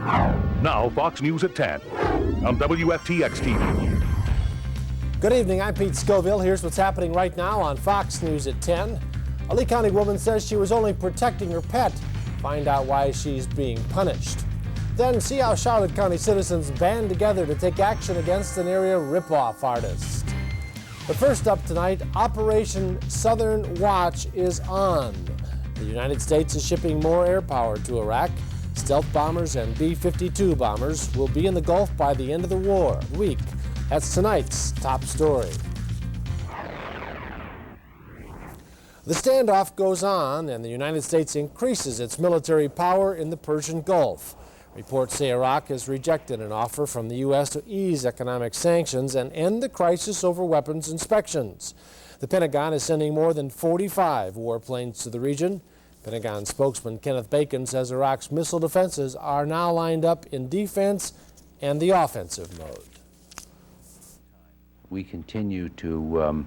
Now, Fox News at 10 on WFTX-TV. Good evening, I'm Pete Scoville. Here's what's happening right now on Fox News at 10. A Lee County woman says she was only protecting her pet. Find out why she's being punished. Then see how Charlotte County citizens band together to take action against an area ripoff artist. But first up tonight, Operation Southern Watch is on. The United States is shipping more air power to Iraq. Stealth bombers and B-52 bombers will be in the Gulf by the end of the week. That's tonight's top story. The standoff goes on, and the United States increases its military power in the Persian Gulf. Reports say Iraq has rejected an offer from the U.S. to ease economic sanctions and end the crisis over weapons inspections. The Pentagon is sending more than 45 warplanes to the region. Pentagon spokesman Kenneth Bacon says Iraq's missile defenses are now lined up in defense and the offensive mode. We continue to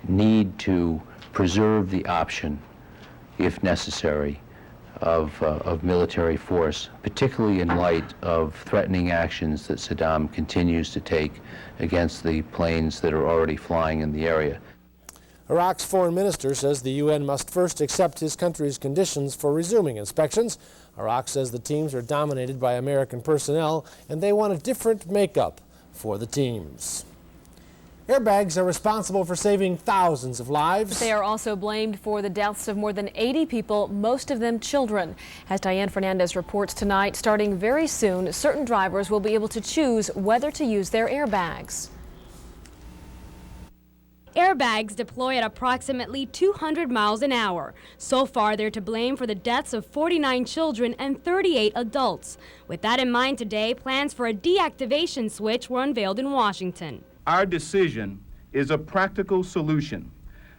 need to preserve the option, if necessary, of military force, particularly in light of threatening actions that Saddam continues to take against the planes that are already flying in the area. Iraq's foreign minister says the UN must first accept his country's conditions for resuming inspections. Iraq says the teams are dominated by American personnel and they want a different makeup for the teams. Airbags are responsible for saving thousands of lives. They are also blamed for the deaths of more than 80 people, most of them children. As Diane Fernandez reports tonight, starting very soon, certain drivers will be able to choose whether to use their airbags. Airbags deploy at approximately 200 miles an hour. So far, they're to blame for the deaths of 49 children and 38 adults. With that in mind today, plans for a deactivation switch were unveiled in Washington. Our decision is a practical solution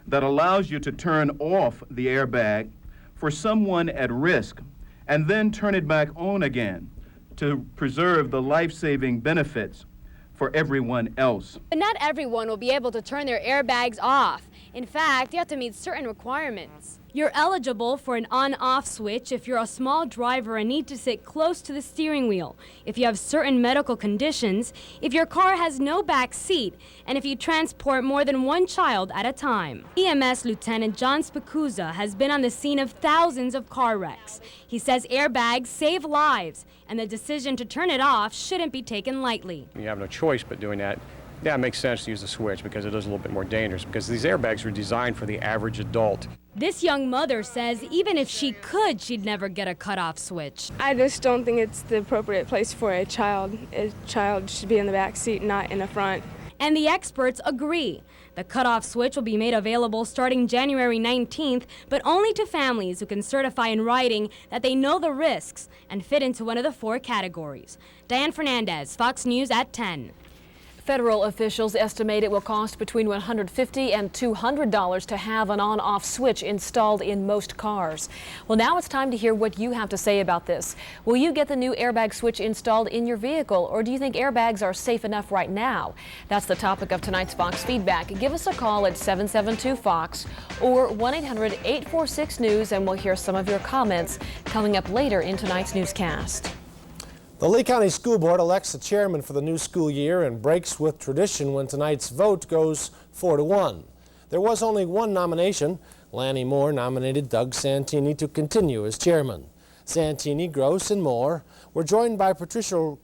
that allows you to turn off the airbag for someone at risk and then turn it back on again to preserve the life-saving benefits for everyone else. But not everyone will be able to turn their airbags off. In fact, you have to meet certain requirements. You're eligible for an on-off switch if you're a small driver and need to sit close to the steering wheel, if you have certain medical conditions, if your car has no back seat, and if you transport more than one child at a time. EMS Lieutenant John Spicuzza has been on the scene of thousands of car wrecks. He says airbags save lives, and the decision to turn it off shouldn't be taken lightly. You have no choice but doing that. Yeah, it makes sense to use the switch because it is a little bit more dangerous because these airbags are designed for the average adult. This young mother says even if she could, she'd never get a cutoff switch. I just don't think it's the appropriate place for a child. A child should be in the back seat, not in the front. And the experts agree. The cutoff switch will be made available starting January 19th, but only to families who can certify in writing that they know the risks and fit into one of the 4 categories. Diane Fernandez, Fox News at 10. Federal officials estimate it will cost between $150 and $200 to have an on-off switch installed in most cars. Well, now it's time to hear what you have to say about this. Will you get the new airbag switch installed in your vehicle, or do you think airbags are safe enough right now? That's the topic of tonight's Fox Feedback. Give us a call at 772-FOX or 1-800-846-NEWS, and we'll hear some of your comments coming up later in tonight's newscast. The Lee County School Board elects a chairman for the new school year and breaks with tradition when tonight's vote goes 4-1. There was only one nomination. Lanny Moore nominated Doug Santini to continue as chairman. Santini, Gross, and Moore were joined by Patricia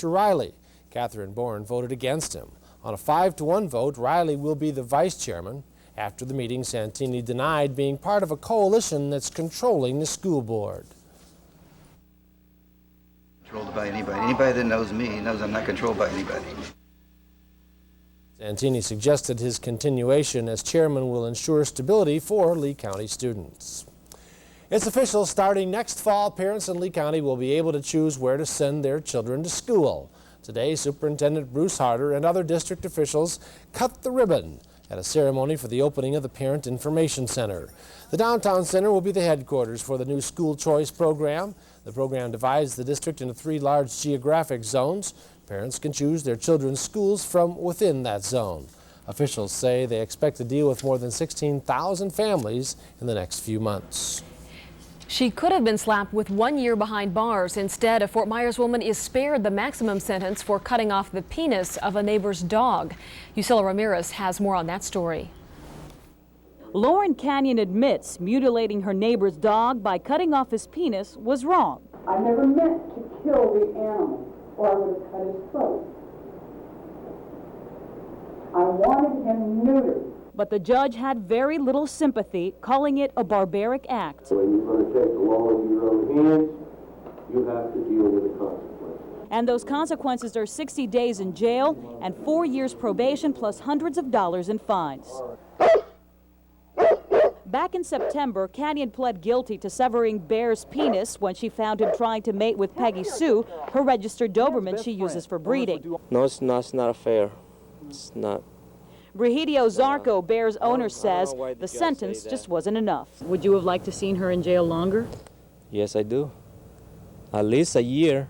Riley. Catherine Bourne voted against him. On a 5-1 vote, Riley will be the vice chairman. After the meeting, Santini denied being part of a coalition that's controlling the school board. Controlled by anybody. Anybody that knows me knows I'm not controlled by anybody. Santini suggested his continuation as chairman will ensure stability for Lee County students. It's official, starting next fall, parents in Lee County will be able to choose where to send their children to school. Today, Superintendent Bruce Harder and other district officials cut the ribbon at a ceremony for the opening of the Parent Information Center. The downtown center will be the headquarters for the new school choice program. The program divides the district into 3 large geographic zones. Parents can choose their children's schools from within that zone. Officials say they expect to deal with more than 16,000 families in the next few months. She could have been slapped with 1 year behind bars. Instead, a Fort Myers woman is spared the maximum sentence for cutting off the penis of a neighbor's dog. Yusila Ramirez has more on that story. Lauren Canyon admits mutilating her neighbor's dog by cutting off his penis was wrong. I never meant to kill the animal, or I would have cut his throat. I wanted him neutered. But the judge had very little sympathy, calling it a barbaric act. When you're going to take the law into your own hands, you have to deal with the consequences. And those consequences are 60 days in jail and 4 years probation plus hundreds of dollars in fines. Back in September, Canyon pled guilty to severing Bear's penis when she found him trying to mate with Peggy Sue, her registered Doberman she uses for breeding. No, it's not fair. It's not. Regidio Zarco, Bear's owner, says the sentence just wasn't enough. Would you have liked to seen her in jail longer? Yes, I do. At least a year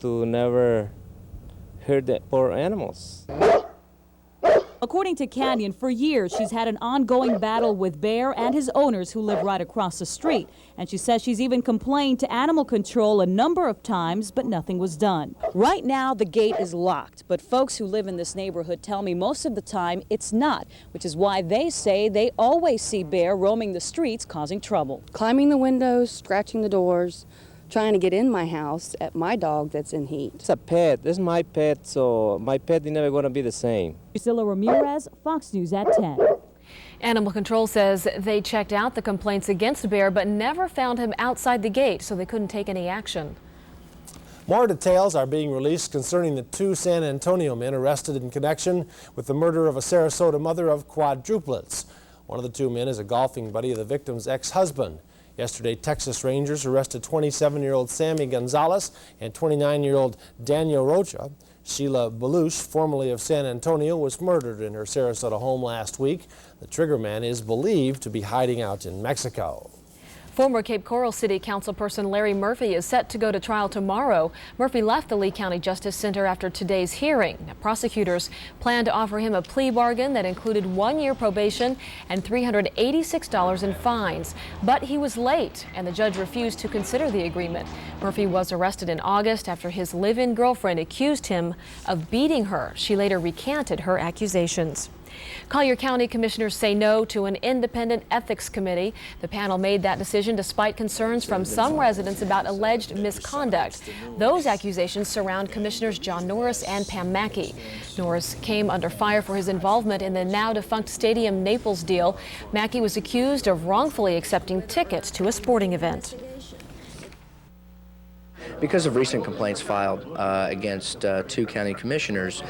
to never hurt the poor animals. According to Canyon, for years she's had an ongoing battle with Bear and his owners who live right across the street. And she says she's even complained to animal control a number of times, but nothing was done. Right now, the gate is locked, but folks who live in this neighborhood tell me most of the time it's not, which is why they say they always see Bear roaming the streets causing trouble. Climbing the windows, scratching the doors, trying to get in my house at my dog that's in heat. It's a pet. This is my pet, so my pet is never going to be the same. Yusila Ramirez, Fox News at 10. Animal Control says they checked out the complaints against Bear but never found him outside the gate, so they couldn't take any action. More details are being released concerning the 2 San Antonio men arrested in connection with the murder of a Sarasota mother of quadruplets. One of the 2 men is a golfing buddy of the victim's ex-husband. Yesterday, Texas Rangers arrested 27-year-old Sammy Gonzalez and 29-year-old Daniel Rocha. Sheila Belush, formerly of San Antonio, was murdered in her Sarasota home last week. The triggerman is believed to be hiding out in Mexico. Former Cape Coral City Councilperson Larry Murphy is set to go to trial tomorrow. Murphy left the Lee County Justice Center after today's hearing. Now, prosecutors plan to offer him a plea bargain that included 1 year probation and $386 in fines. But he was late, and the judge refused to consider the agreement. Murphy was arrested in August after his live-in girlfriend accused him of beating her. She later recanted her accusations. Collier County commissioners say no to an independent ethics committee. The panel made that decision despite concerns from some residents about alleged misconduct. Those accusations surround Commissioners John Norris and Pam Mackey. Norris came under fire for his involvement in the now-defunct Stadium Naples deal. Mackey was accused of wrongfully accepting tickets to a sporting event. Because of recent complaints filed against 2 county commissioners,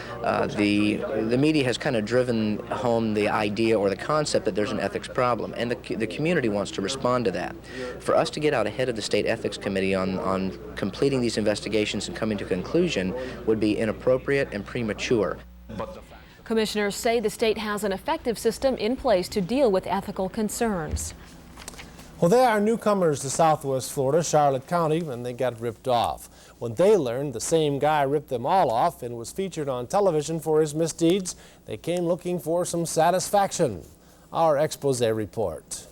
the media has kind of driven home the idea or the concept that there's an ethics problem, and the community wants to respond to that. For us to get out ahead of the State Ethics Committee on completing these investigations and coming to a conclusion would be inappropriate and premature. Commissioners say the state has an effective system in place to deal with ethical concerns. Well, they are newcomers to Southwest Florida, Charlotte County, and they got ripped off. When they learned the same guy ripped them all off and was featured on television for his misdeeds, they came looking for some satisfaction. Our expose report.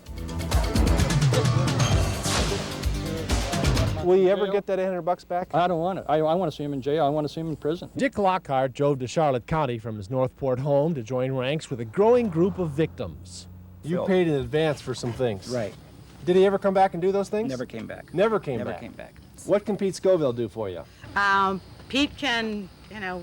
Will you ever get that $800 back? I don't want it. I want to see him in jail. I want to see him in prison. Dick Lockhart drove to Charlotte County from his Northport home to join ranks with a growing group of victims. You paid in advance for some things. Right. Did he ever come back and do those things? Never came back. Never came back. What can Pete Scoville do for you? Pete can,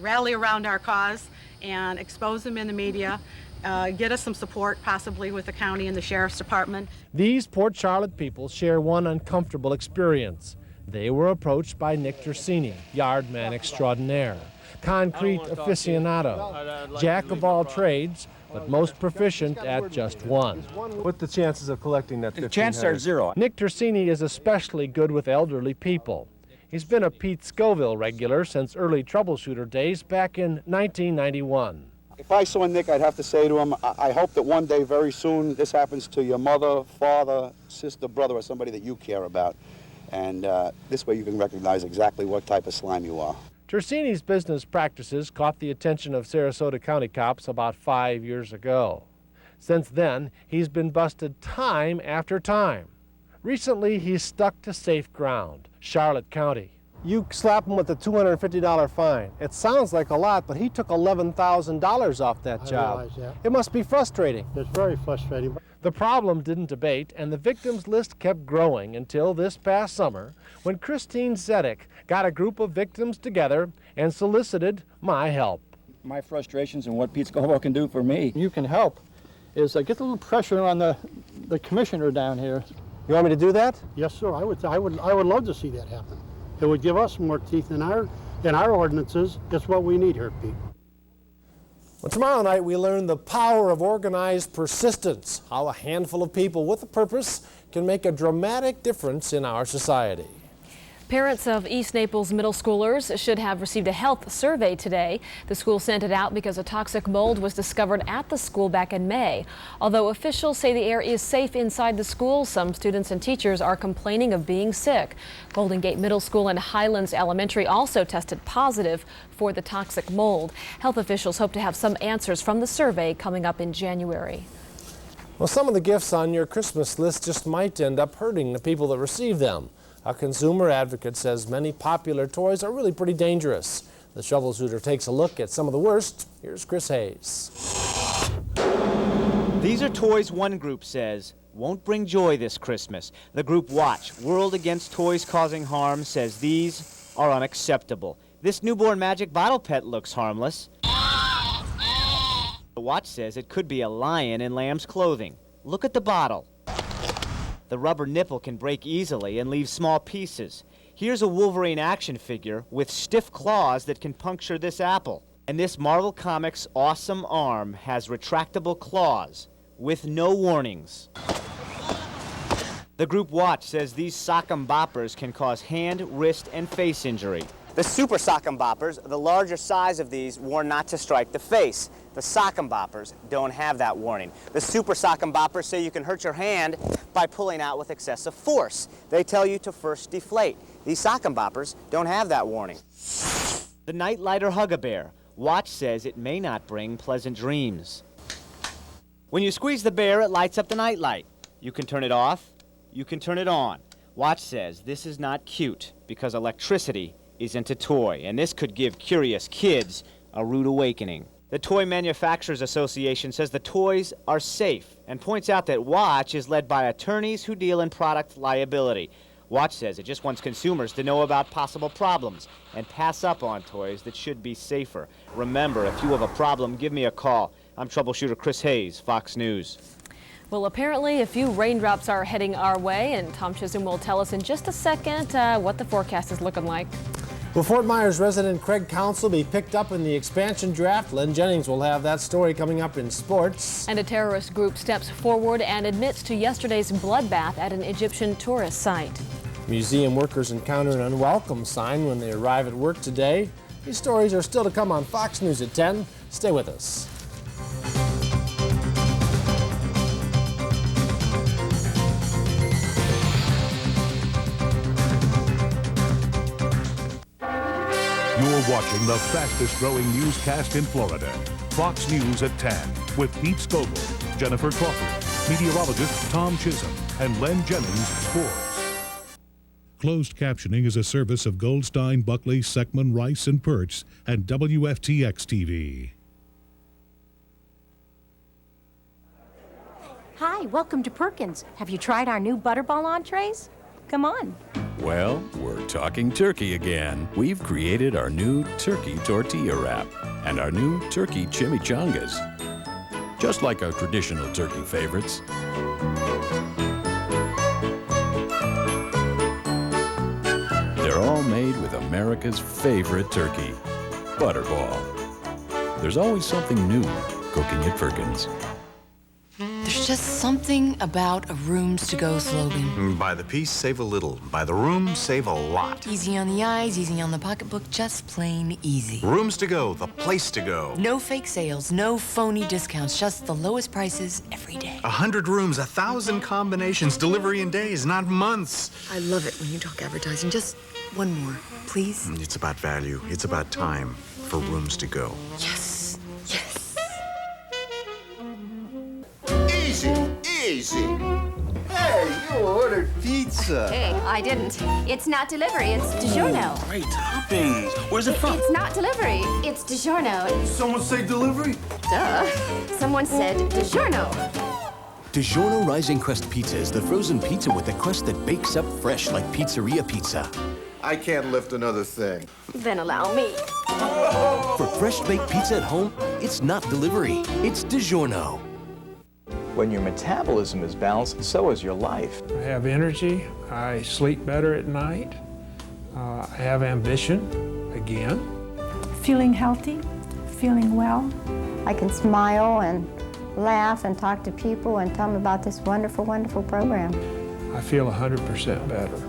rally around our cause and expose them in the media, get us some support possibly with the county and the sheriff's department. These Port Charlotte people share one uncomfortable experience. They were approached by Nick Tersini, yard man extraordinaire, concrete aficionado, jack of all trades, but most proficient at just one. What's the chances of collecting that $1,500? The chances are 0. Nick Tersini is especially good with elderly people. He's been a Pete Scoville regular since early troubleshooter days back in 1991. If I saw Nick, I'd have to say to him, I hope that one day, very soon, this happens to your mother, father, sister, brother, or somebody that you care about. And this way you can recognize exactly what type of slime you are. Tersini's business practices caught the attention of Sarasota County cops about 5 years ago. Since then, he's been busted time after time. Recently, he's stuck to safe ground, Charlotte County. You slap him with a $250 fine. It sounds like a lot, but he took $11,000 off that job. I realize that. It must be frustrating. It's very frustrating. The problem didn't abate, and the victims list kept growing until this past summer, when Christine Zedek got a group of victims together and solicited my help. My frustrations and what Pete Scoville can do for me. You can help is get a little pressure on the commissioner down here. You want me to do that? Yes, sir. I would love to see that happen. It would give us more teeth in our ordinances. It's what we need here, Pete. Well, tomorrow night we learn the power of organized persistence, how a handful of people with a purpose can make a dramatic difference in our society. Parents of East Naples middle schoolers should have received a health survey today. The school sent it out because a toxic mold was discovered at the school back in May. Although officials say the air is safe inside the school, some students and teachers are complaining of being sick. Golden Gate Middle School and Highlands Elementary also tested positive for the toxic mold. Health officials hope to have some answers from the survey coming up in January. Well, some of the gifts on your Christmas list just might end up hurting the people that receive them. A consumer advocate says many popular toys are really pretty dangerous. The Troubleshooter takes a look at some of the worst. Here's Chris Hayes. These are toys one group says won't bring joy this Christmas. The group Watch, World Against Toys Causing Harm, says these are unacceptable. This newborn magic bottle pet looks harmless. The Watch says it could be a lion in lamb's clothing. Look at the bottle. The rubber nipple can break easily and leave small pieces. Here's a Wolverine action figure with stiff claws that can puncture this apple. And this Marvel Comics awesome arm has retractable claws with no warnings. The group Watch says these sock'em boppers can cause hand, wrist, and face injury. The super sock'em boppers, the larger size of these, warn not to strike the face. The sock'em boppers don't have that warning. The super sock'em boppers say you can hurt your hand by pulling out with excessive force. They tell you to first deflate. These sock'em boppers don't have that warning. The night lighter Hug-A-Bear. Watch says it may not bring pleasant dreams. When you squeeze the bear, it lights up the night light. You can turn it off, you can turn it on. Watch says this is not cute because electricity isn't a toy, and this could give curious kids a rude awakening. The Toy Manufacturers Association says the toys are safe and points out that Watch is led by attorneys who deal in product liability. Watch says it just wants consumers to know about possible problems and pass up on toys that should be safer. Remember, if you have a problem, give me a call. I'm Troubleshooter Chris Hayes, Fox News. Well, apparently a few raindrops are heading our way, and Tom Chisholm will tell us in just a second what the forecast is looking like. Will Fort Myers resident Craig Counsell be picked up in the expansion draft? Len Jennings will have that story coming up in sports. And a terrorist group steps forward and admits to yesterday's bloodbath at an Egyptian tourist site. Museum workers encounter an unwelcome sign when they arrive at work today. These stories are still to come on Fox News at 10. Stay with us. You're watching the fastest growing newscast in Florida. Fox News at 10 with Pete Scoville, Jennifer Crawford, meteorologist Tom Chisholm, and Len Jennings, sports. Closed captioning is a service of Goldstein, Buckley, Seckman, Rice, and Perch and WFTX-TV. Hi, welcome to Perkins. Have you tried our new Butterball entrees? Come on. Well, we're talking turkey again. We've created our new turkey tortilla wrap and our new turkey chimichangas. Just like our traditional turkey favorites. They're all made with America's favorite turkey, Butterball. There's always something new cooking at Perkins. There's just something about a rooms to go slogan. Buy the piece, save a little. Buy the room, save a lot. Easy on the eyes, easy on the pocketbook, just plain easy. Rooms to go, the place to go. No fake sales, no phony discounts, just the lowest prices every day. 100 rooms, 1,000 combinations, delivery in days, not months. I love it when you talk advertising. Just one more, please. It's about value. It's about time for rooms to go. Yes, yes. Easy, easy. Hey, you ordered ordered pizza. Hey, I didn't. It's not delivery, it's DiGiorno. Great toppings. Where's it from? It's not delivery, it's DiGiorno. Someone say delivery? Duh. Someone said DiGiorno. DiGiorno Rising Crust Pizza is the frozen pizza with a crust that bakes up fresh like pizzeria pizza. I can't lift another thing. Then allow me. For fresh baked pizza at home, it's not delivery, it's DiGiorno. When your metabolism is balanced, so is your life. I have energy, I sleep better at night, I have ambition, again. Feeling healthy, feeling well. I can smile and laugh and talk to people and tell them about this wonderful, wonderful program. I feel 100% better.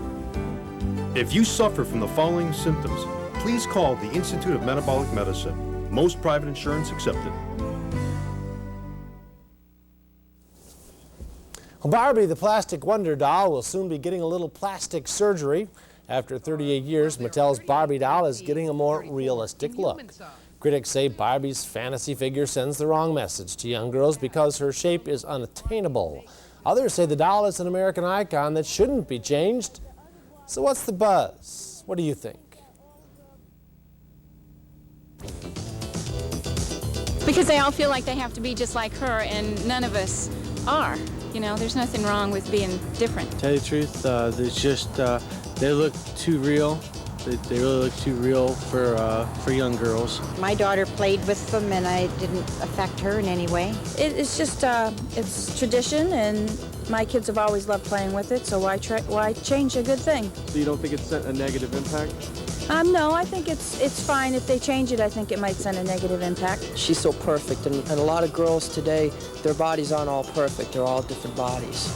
If you suffer from the following symptoms, please call the Institute of Metabolic Medicine. Most private insurance accepted. Barbie, the plastic wonder doll, will soon be getting a little plastic surgery. After 38 years, Mattel's Barbie doll is getting a more realistic look. Critics say Barbie's fantasy figure sends the wrong message to young girls because her shape is unattainable. Others say the doll is an American icon that shouldn't be changed. So what's the buzz? What do you think? Because they all feel like they have to be just like her, and none of us are. You know, there's nothing wrong with being different. To tell you the truth, there's just, they look too real. They really look too real for young girls. My daughter played with them, and I didn't affect her in any way. It's just, it's tradition, and my kids have always loved playing with it, so why change a good thing? So you don't think it's sent a negative impact? No, I think it's fine. If they change it, I think it might send a negative impact. She's so perfect, and a lot of girls today, their bodies aren't all perfect. They're all different bodies.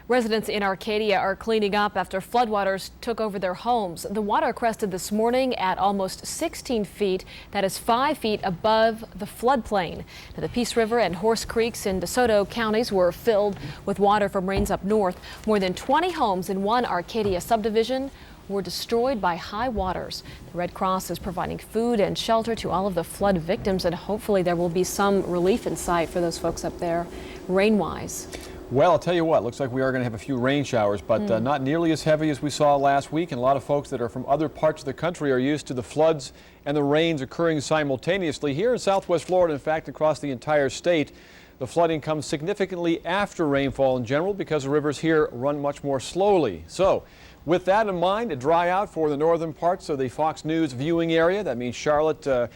Residents in Arcadia are cleaning up after floodwaters took over their homes. The water crested this morning at almost 16 feet. That is 5 feet above the floodplain. Now, the Peace River and Horse Creeks in DeSoto counties were filled with water from rains up north. More than 20 homes in one Arcadia subdivision were destroyed by high waters. The Red Cross is providing food and shelter to all of the flood victims, and hopefully there will be some relief in sight for those folks up there, rain-wise. Well, I'll tell you what, looks like we are going to have a few rain showers, but not nearly as heavy as we saw last week. And a lot of folks that are from other parts of the country are used to the floods and the rains occurring simultaneously. Here in Southwest Florida, in fact, across the entire state, the flooding comes significantly after rainfall in general because the rivers here run much more slowly. So, with that in mind, a dry out for the northern parts of the Fox News viewing area. That means Charlotte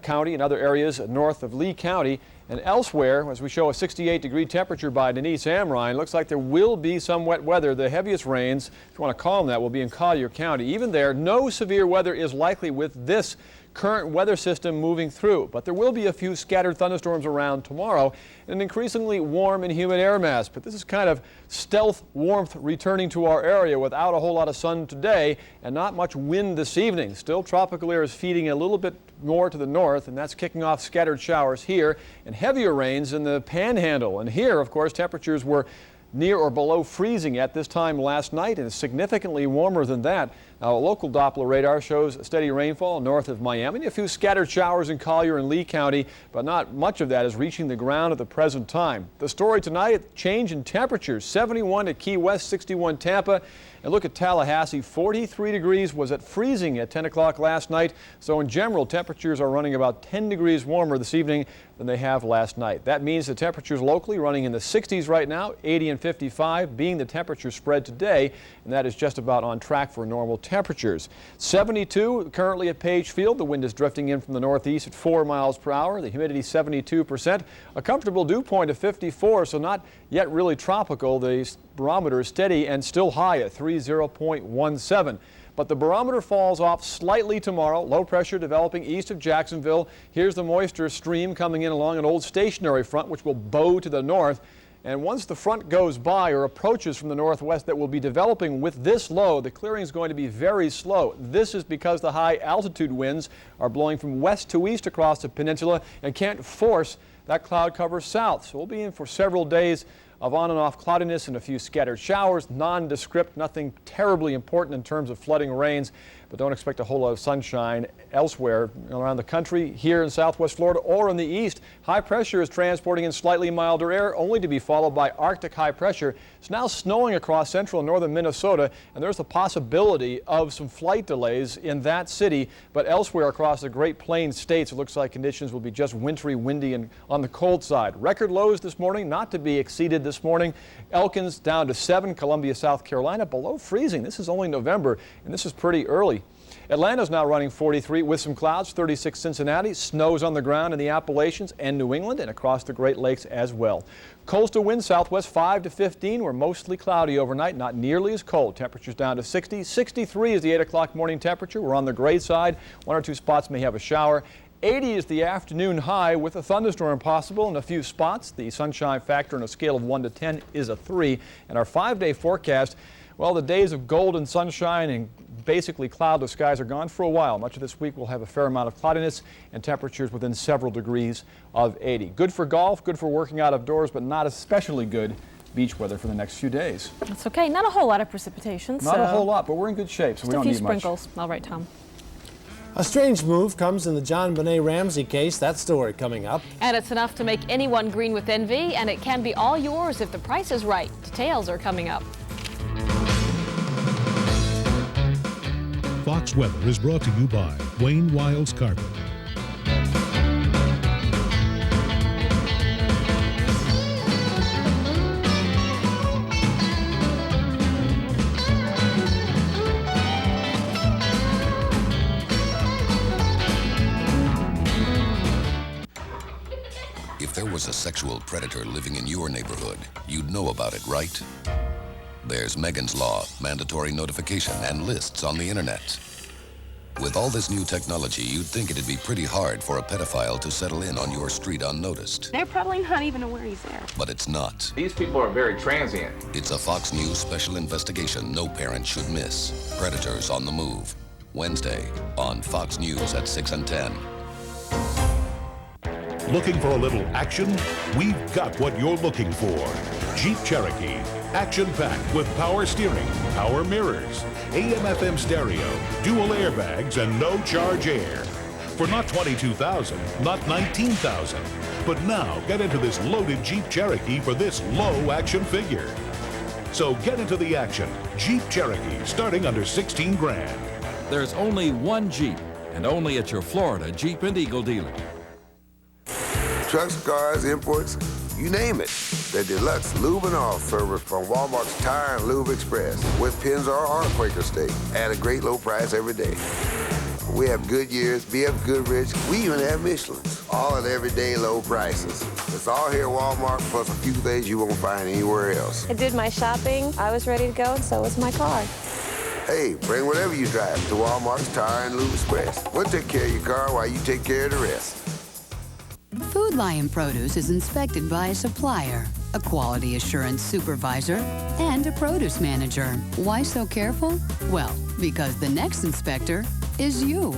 County and other areas north of Lee County. And elsewhere, as we show a 68-degree temperature by Denise Amrine, looks like there will be some wet weather. The heaviest rains, if you want to call them that, will be in Collier County. Even there, no severe weather is likely with this current weather system moving through, but there will be a few scattered thunderstorms around tomorrow and an increasingly warm and humid air mass. But this is kind of stealth warmth returning to our area without a whole lot of sun today and not much wind this evening. Still, tropical air is feeding a little bit more to the north, and that's kicking off scattered showers here and heavier rains in the panhandle. And here, of course, temperatures were near or below freezing at this time last night, and significantly warmer than that. Now, a local Doppler radar shows steady rainfall north of Miami, a few scattered showers in Collier and Lee County, but not much of that is reaching the ground at the present time. The story tonight, change in temperatures, 71 at Key West, 61 Tampa. And look at Tallahassee, 43 degrees, was at freezing at 10 o'clock last night. So in general, temperatures are running about 10 degrees warmer this evening than they have last night. That means the temperatures locally running in the 60s right now, 80 and 55 being the temperature spread today, and that is just about on track for normal temperatures. 72 currently at Page Field. The wind is drifting in from the northeast at 4 miles per hour. The humidity 72%. A comfortable dew point of 54, so not yet really tropical. The barometer is steady and still high at 30.17. But the barometer falls off slightly tomorrow. Low pressure developing east of Jacksonville. Here's the moisture stream coming in along an old stationary front, which will bow to the north. And once the front goes by or approaches from the northwest that will be developing with this low, the clearing is going to be very slow. This is because the high altitude winds are blowing from west to east across the peninsula and can't force that cloud cover south. So we'll be in for several days of on and off cloudiness and a few scattered showers. Nondescript, nothing terribly important in terms of flooding rains, but don't expect a whole lot of sunshine elsewhere around the country. Here in southwest Florida or in the east, high pressure is transporting in slightly milder air, only to be followed by Arctic high pressure. It's now snowing across central and northern Minnesota, and there's the possibility of some flight delays in that city, but elsewhere across the Great Plains states, it looks like conditions will be just wintry, windy, and on the cold side. Record lows this morning, not to be exceeded this morning. Elkins down to 7, Columbia, South Carolina, below freezing. This is only November, and this is pretty early. Atlanta's now running 43 with some clouds, 36 Cincinnati, snows on the ground in the Appalachians and New England and across the Great Lakes as well. Coastal winds southwest 5 to 15. We're mostly cloudy overnight, not nearly as cold. Temperatures down to 60. 63 is the 8 o'clock morning temperature. We're on the gray side. 1 or 2 spots may have a shower. 80 is the afternoon high with a thunderstorm possible in a few spots. The sunshine factor on a scale of 1 to 10 is a 3. And our 5-day forecast, well, the days of golden sunshine and basically cloudless skies are gone for a while. Much of this week will have a fair amount of cloudiness and temperatures within several degrees of 80. Good for golf, good for working out outdoors, but not especially good beach weather for the next few days. That's okay. Not a whole lot of precipitation. Not a whole lot, but we're in good shape, so we don't need much. Just a few sprinkles. All right, Tom. A strange move comes in the John Benet Ramsey case. That story coming up. And it's enough to make anyone green with envy, and it can be all yours if the price is right. Details are coming up. Fox Weather is brought to you by Wayne Wiles Carpet. If there was a sexual predator living in your neighborhood, you'd know about it, right? There's Megan's Law, mandatory notification, and lists on the internet. With all this new technology, you'd think it'd be pretty hard for a pedophile to settle in on your street unnoticed. They're probably not even aware he's there. But it's not. These people are very transient. It's a Fox News special investigation no parent should miss. Predators on the Move. Wednesday on Fox News at 6 and 10. Looking for a little action? We've got what you're looking for. Jeep Cherokee. Action-packed with power steering, power mirrors, AM/FM stereo, dual airbags, and no-charge air. For not $22,000, not $19,000. But now get into this loaded Jeep Cherokee for this low action figure. So get into the action. Jeep Cherokee, starting under 16 grand. There's only one Jeep, and only at your Florida Jeep and Eagle dealer. Trucks, cars, imports, you name it. The deluxe lube and oil service from Walmart's Tire and Lube Express with Pennzoil or Quaker Steak at a great low price every day. We have Goodyears, BF Goodrich, we even have Michelin's, all at everyday low prices. It's all here at Walmart, plus a few things you won't find anywhere else. I did my shopping, I was ready to go, and so was my car. Hey, bring whatever you drive to Walmart's Tire and Lube Express. We'll take care of your car while you take care of the rest. Food Lion produce is inspected by a supplier, a quality assurance supervisor, and a produce manager. Why so careful? Well, because the next inspector is you.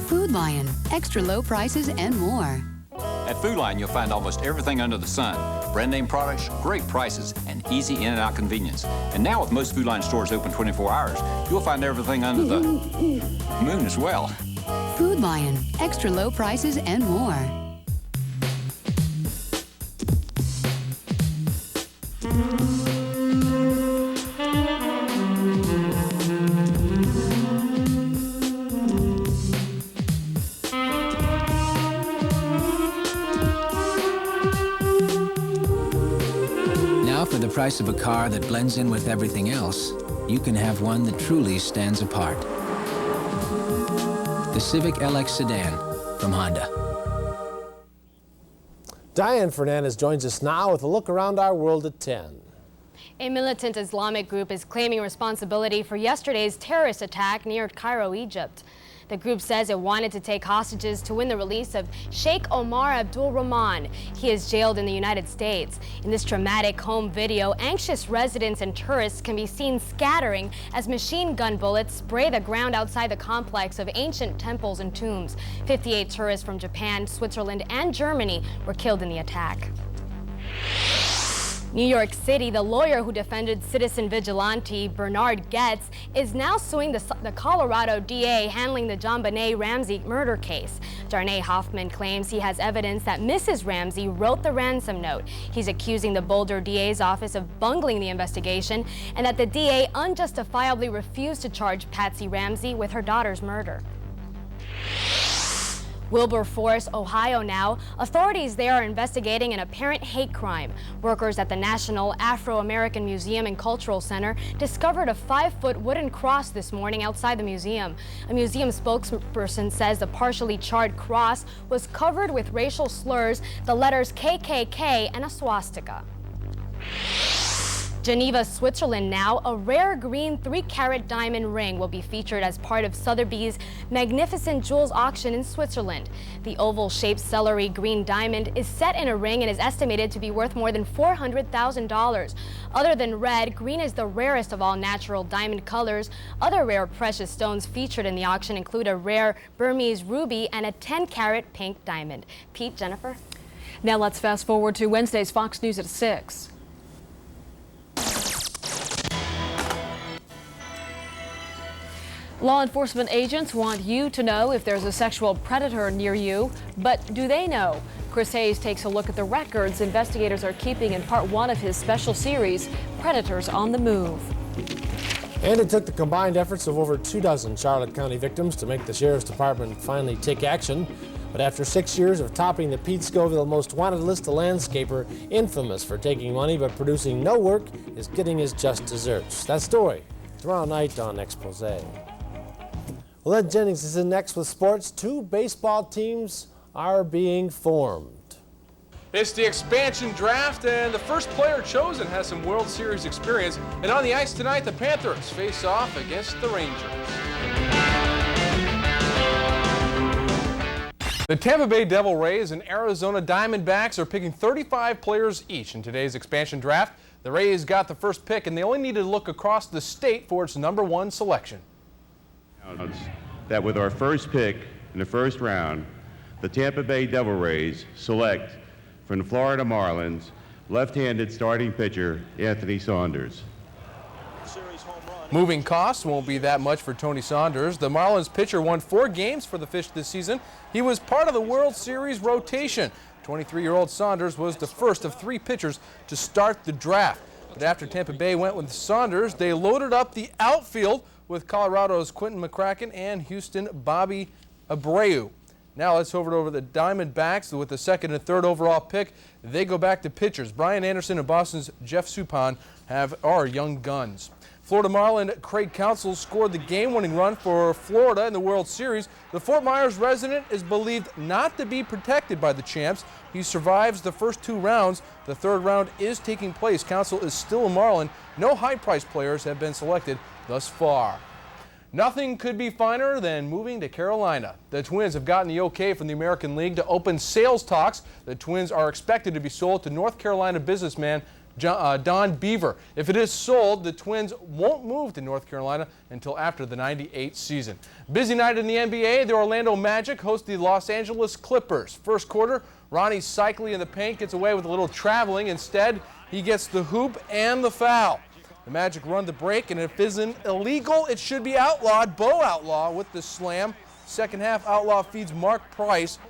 Food Lion, extra low prices and more. At Food Lion, you'll find almost everything under the sun. Brand name products, great prices, and easy in and out convenience. And now with most Food Lion stores open 24 hours, you'll find everything under the moon as well. Food Lion, extra low prices and more. Now for the price of a car that blends in with everything else, you can have one that truly stands apart. The Civic LX sedan from Honda. Diane Fernandez joins us now with a look around our world at 10. A militant Islamic group is claiming responsibility for yesterday's terrorist attack near Cairo, Egypt. The group says it wanted to take hostages to win the release of Sheikh Omar Abdul Rahman. He is jailed in the United States. In this dramatic home video, anxious residents and tourists can be seen scattering as machine gun bullets spray the ground outside the complex of ancient temples and tombs. 58 tourists from Japan, Switzerland, and Germany were killed in the attack. New York City, the lawyer who defended citizen vigilante Bernard Goetz is now suing the Colorado DA handling the JonBenet Ramsey murder case. Darnay Hoffman claims he has evidence that Mrs. Ramsey wrote the ransom note. He's accusing the Boulder DA's office of bungling the investigation and that the DA unjustifiably refused to charge Patsy Ramsey with her daughter's murder. Wilberforce, Ohio now. Authorities there are investigating an apparent hate crime. Workers at the National Afro-American Museum and Cultural Center discovered a 5-foot wooden cross this morning outside the museum. A museum spokesperson says the partially charred cross was covered with racial slurs, the letters KKK, and a swastika. Geneva, Switzerland now. A rare green 3-carat diamond ring will be featured as part of Sotheby's magnificent jewels auction in Switzerland. The oval-shaped celery green diamond is set in a ring and is estimated to be worth more than $400,000. Other than red, green is the rarest of all natural diamond colors. Other rare precious stones featured in the auction include a rare Burmese ruby and a 10-carat pink diamond. Pete, Jennifer? Now let's fast forward to Wednesday's Fox News at 6. Law enforcement agents want you to know if there's a sexual predator near you, but do they know? Chris Hayes takes a look at the records investigators are keeping in part 1 of his special series, Predators on the Move. And it took the combined efforts of over 24 Charlotte County victims to make the Sheriff's Department finally take action. But after 6 years of topping the Pete Scoville Most Wanted list, the landscaper, infamous for taking money but producing no work, is getting his just desserts. That story tomorrow night on Exposé. Well, Ed Jennings is in next with sports. 2 baseball teams are being formed. It's the expansion draft, and the first player chosen has some World Series experience. And on the ice tonight, the Panthers face off against the Rangers. The Tampa Bay Devil Rays and Arizona Diamondbacks are picking 35 players each in today's expansion draft. The Rays got the first pick, and they only needed to look across the state for its #1 selection. That with our first pick in the first round, the Tampa Bay Devil Rays select from the Florida Marlins left-handed starting pitcher Anthony Saunders. Moving costs won't be that much for Tony Saunders. The Marlins pitcher won 4 games for the Fish this season. He was part of the World Series rotation. 23-year-old Saunders was the first of 3 pitchers to start the draft. But after Tampa Bay went with Saunders, they loaded up the outfield with Colorado's Quentin McCracken and Houston Bobby Abreu. Now let's over to the Diamondbacks with the 2nd and 3rd overall pick. They go back to pitchers. Brian Anderson and Boston's Jeff Suppan are young guns. Florida Marlin Craig Counsell scored the game-winning run for Florida in the World Series. The Fort Myers resident is believed not to be protected by the champs. He survives the first 2 rounds. The 3rd round is taking place. Counsell is still a Marlin. No high-priced players have been selected thus far. Nothing could be finer than moving to Carolina. The Twins have gotten the okay from the American League to open sales talks. The Twins are expected to be sold to North Carolina businessman Don Beaver. If it is sold, the Twins won't move to North Carolina until after the '98 season. Busy night in the NBA. The Orlando Magic host the Los Angeles Clippers. First quarter, Ronnie Cycli in the paint gets away with a little traveling. Instead, he gets the hoop and the foul. The Magic run the break, and if it isn't illegal, it should be outlawed. Bo Outlaw with the slam. Second half, Outlaw feeds Mark Price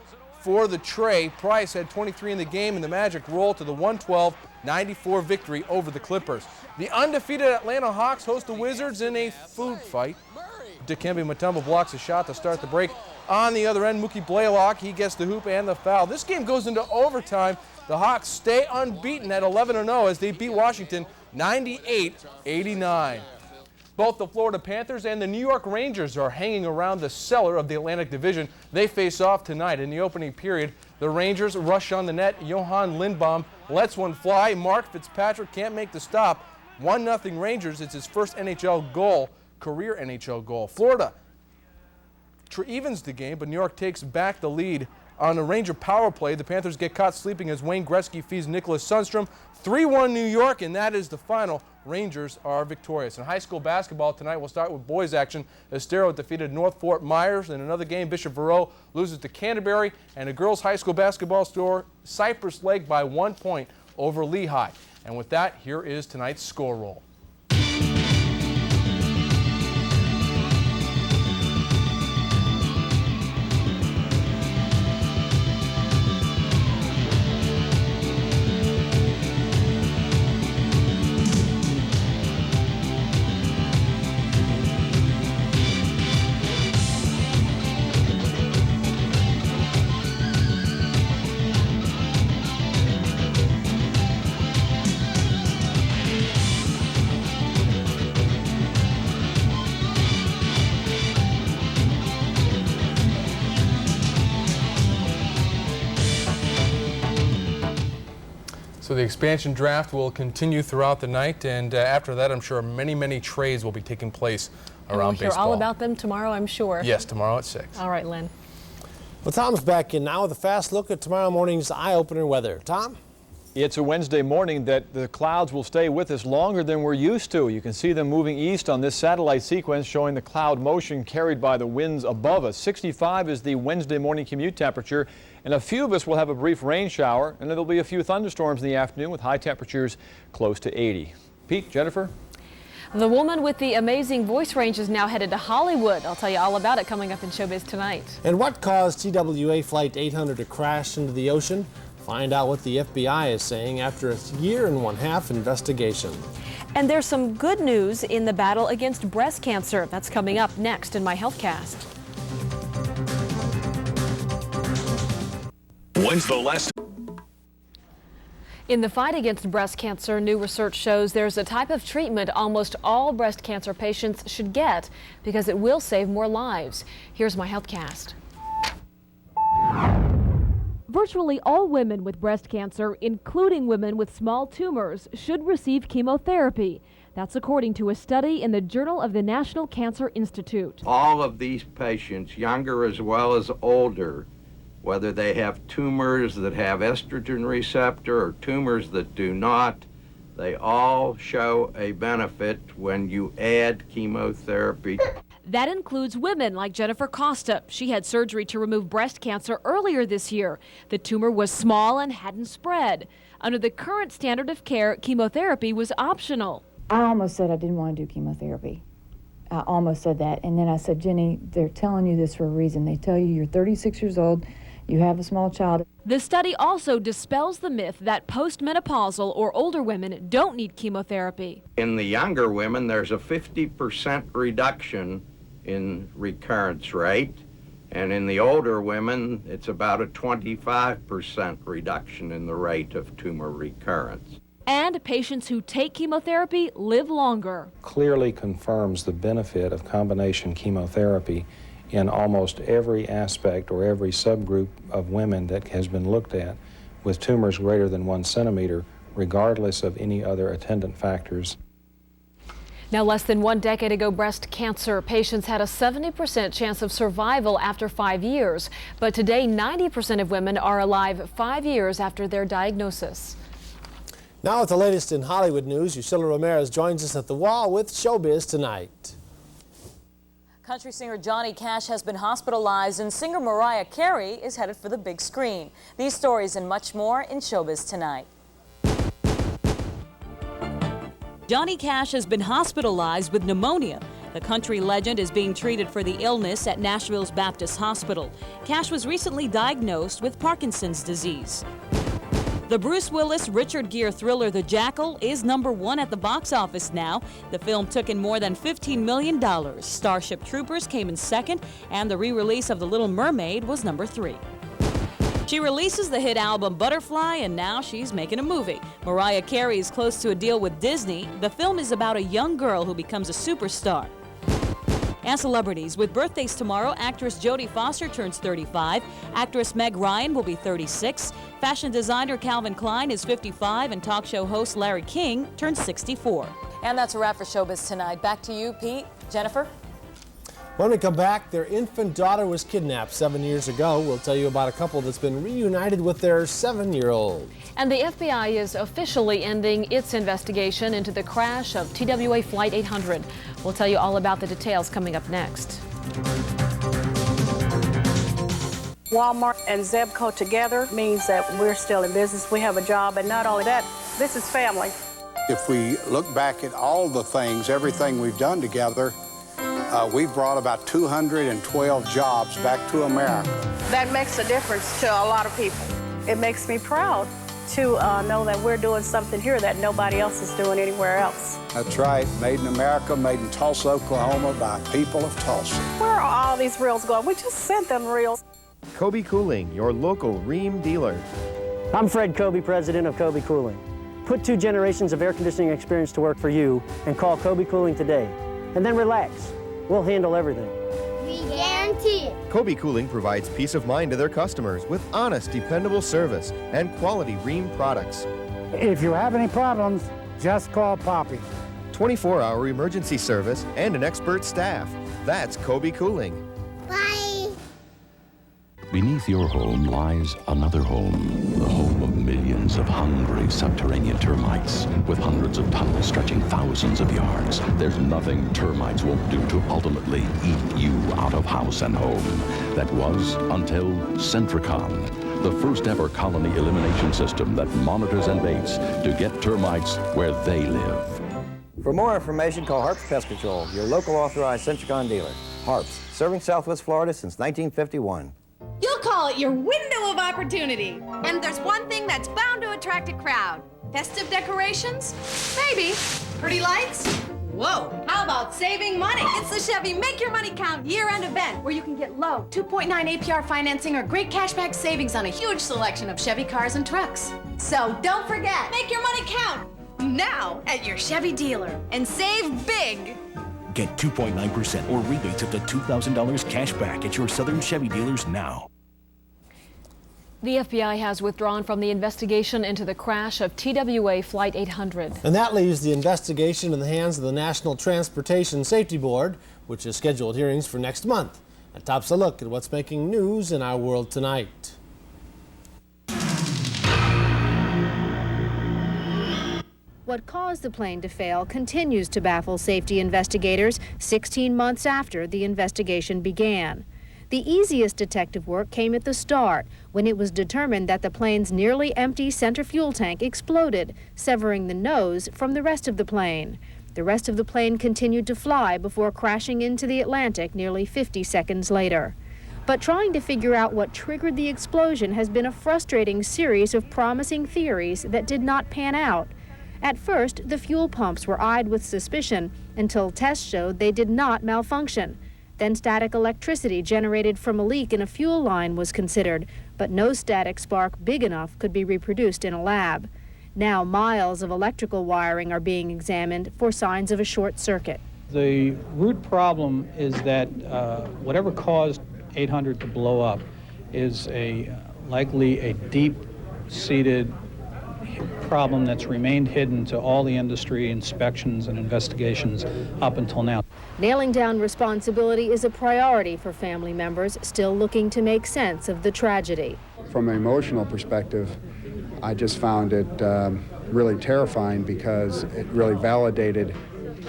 for the tray. Price had 23 in the game, and the Magic roll to the 112-94 victory over the Clippers. The undefeated Atlanta Hawks host the Wizards in a food fight. Dikembe Mutombo blocks a shot to start the break. On the other end, Mookie Blaylock, he gets the hoop and the foul. This game goes into overtime. The Hawks stay unbeaten at 11-0 as they beat Washington 98-89. Both the Florida Panthers and the New York Rangers are hanging around the cellar of the Atlantic Division. They face off tonight. In the opening period, the Rangers rush on the net. Johan Lindbaum lets one fly. Mark Fitzpatrick can't make the stop. 1-0 Rangers. It's his first NHL goal, career NHL goal. Florida evens the game, but New York takes back the lead on the Ranger power play. The Panthers get caught sleeping as Wayne Gretzky feeds Nicholas Sundstrom. 3-1 New York, and that is the final. Rangers are victorious. In high school basketball tonight, we'll start with boys action. Estero defeated North Fort Myers. In another game, Bishop Verot loses to Canterbury. And a girls high school basketball score, Cypress Lake by 1 point over Lehigh. And with that, here is tonight's score roll. So the expansion draft will continue throughout the night, and after that, I'm sure many trades will be taking place around baseball. We'll hear all about them tomorrow, I'm sure. Yes, tomorrow at 6. All right, Lynn. Well, Tom's back in now with a fast look at tomorrow morning's eye-opener weather. Tom? It's a Wednesday morning that the clouds will stay with us longer than we're used to. You can see them moving east on this satellite sequence showing the cloud motion carried by the winds above us. 65 is the Wednesday morning commute temperature, and a few of us will have a brief rain shower, and there'll be a few thunderstorms in the afternoon with high temperatures close to 80. Pete, Jennifer? The woman with the amazing voice range is now headed to Hollywood. I'll tell you all about it coming up in Showbiz Tonight. And what caused TWA Flight 800 to crash into the ocean? Find out what the FBI is saying after a 1.5-year investigation. And there's some good news in the battle against breast cancer. That's coming up next in my HealthCast. When's the last? In the fight against breast cancer, new research shows there's a type of treatment almost all breast cancer patients should get because it will save more lives. Here's my HealthCast. Virtually all women with breast cancer, including women with small tumors, should receive chemotherapy. That's according to a study in the Journal of the National Cancer Institute. All of these patients, younger as well as older, whether they have tumors that have estrogen receptor or tumors that do not, they all show a benefit when you add chemotherapy. That includes women like Jennifer Costa. She had surgery to remove breast cancer earlier this year. The tumor was small and hadn't spread. Under the current standard of care, chemotherapy was optional. I almost said I didn't want to do chemotherapy. I almost said that. And then I said, Jenny, they're telling you this for a reason. They tell you you're 36 years old, you have a small child. The study also dispels the myth that postmenopausal or older women don't need chemotherapy. In the younger women, there's a 50% reduction in recurrence rate, and in the older women, it's about a 25% reduction in the rate of tumor recurrence. And patients who take chemotherapy live longer. Clearly confirms the benefit of combination chemotherapy in almost every aspect or every subgroup of women that has been looked at with tumors greater than 1 centimeter, regardless of any other attendant factors. Now, less than 1 decade ago, breast cancer patients had a 70% chance of survival after 5 years. But today, 90% of women are alive 5 years after their diagnosis. Now with the latest in Hollywood news, Yusila Ramirez joins us at the wall with Showbiz Tonight. Country singer Johnny Cash has been hospitalized, and singer Mariah Carey is headed for the big screen. These stories and much more in Showbiz Tonight. Johnny Cash has been hospitalized with pneumonia. The country legend is being treated for the illness at Nashville's Baptist Hospital. Cash was recently diagnosed with Parkinson's disease. The Bruce Willis, Richard Gere thriller The Jackal is #1 at the box office now. The film took in more than $15 million. Starship Troopers came in second, and the re-release of The Little Mermaid was #3. She releases the hit album Butterfly, and now she's making a movie. Mariah Carey is close to a deal with Disney. The film is about a young girl who becomes a superstar. And celebrities. With birthdays tomorrow, actress Jodie Foster turns 35. Actress Meg Ryan will be 36. Fashion designer Calvin Klein is 55, and talk show host Larry King turns 64. And that's a wrap for Showbiz Tonight. Back to you, Pete. Jennifer? When we come back, their infant daughter was kidnapped 7 years ago. We'll tell you about a couple that's been reunited with their 7-year-old. And the FBI is officially ending its investigation into the crash of TWA Flight 800. We'll tell you all about the details coming up next. Walmart and Zebco together means that we're still in business. We have a job, and not only that, this is family. If we look back at all the things, everything we've done together, we've brought about 212 jobs back to America. That makes a difference to a lot of people. It makes me proud to know that we're doing something here that nobody else is doing anywhere else. That's right, made in America, made in Tulsa, Oklahoma by people of Tulsa. Where are all these reels going? We just sent them reels. Kobe Cooling, your local Rheem dealer. I'm Fred Kobe, president of Kobe Cooling. Put 2 generations of air conditioning experience to work for you and call Kobe Cooling today. And then relax. We'll handle everything. We guarantee it. Kobe Cooling provides peace of mind to their customers with honest, dependable service and quality Rheem products. If you have any problems, just call Poppy. 24-hour emergency service and an expert staff. That's Kobe Cooling. Bye. Beneath your home lies another home, the home of millions of hungry subterranean termites, with hundreds of tunnels stretching thousands of yards. There's nothing termites won't do to ultimately eat you out of house and home. That was until Centricon, the first ever colony elimination system that monitors and baits to get termites where they live. For more information, call Harps Pest Control, your local authorized Centricon dealer. Harps, serving Southwest Florida since 1951. You'll call it your window of opportunity. And there's one thing that's bound to attract a crowd. Festive decorations? Maybe. Pretty lights? Whoa. How about saving money? It's the Chevy Make Your Money Count year-end event where you can get low 2.9 APR financing or great cashback savings on a huge selection of Chevy cars and trucks. So don't forget, make your money count now at your Chevy dealer and save big. Get 2.9% or rebates up to $2,000 cash back at your Southern Chevy dealers now. The FBI has withdrawn from the investigation into the crash of TWA Flight 800. And that leaves the investigation in the hands of the National Transportation Safety Board, which has scheduled hearings for next month. That tops a look at what's making news in our world tonight. What caused the plane to fail continues to baffle safety investigators 16 months after the investigation began. The easiest detective work came at the start, when it was determined that the plane's nearly empty center fuel tank exploded, severing the nose from the rest of the plane. The rest of the plane continued to fly before crashing into the Atlantic nearly 50 seconds later. But trying to figure out what triggered the explosion has been a frustrating series of promising theories that did not pan out. At first, the fuel pumps were eyed with suspicion until tests showed they did not malfunction. Then static electricity generated from a leak in a fuel line was considered, but no static spark big enough could be reproduced in a lab. Now miles of electrical wiring are being examined for signs of a short circuit. The root problem is that whatever caused 800 to blow up is likely a deep-seated problem that's remained hidden to all the industry inspections and investigations up until now. Nailing down responsibility is a priority for family members still looking to make sense of the tragedy. From an emotional perspective, I just found it really terrifying because it really validated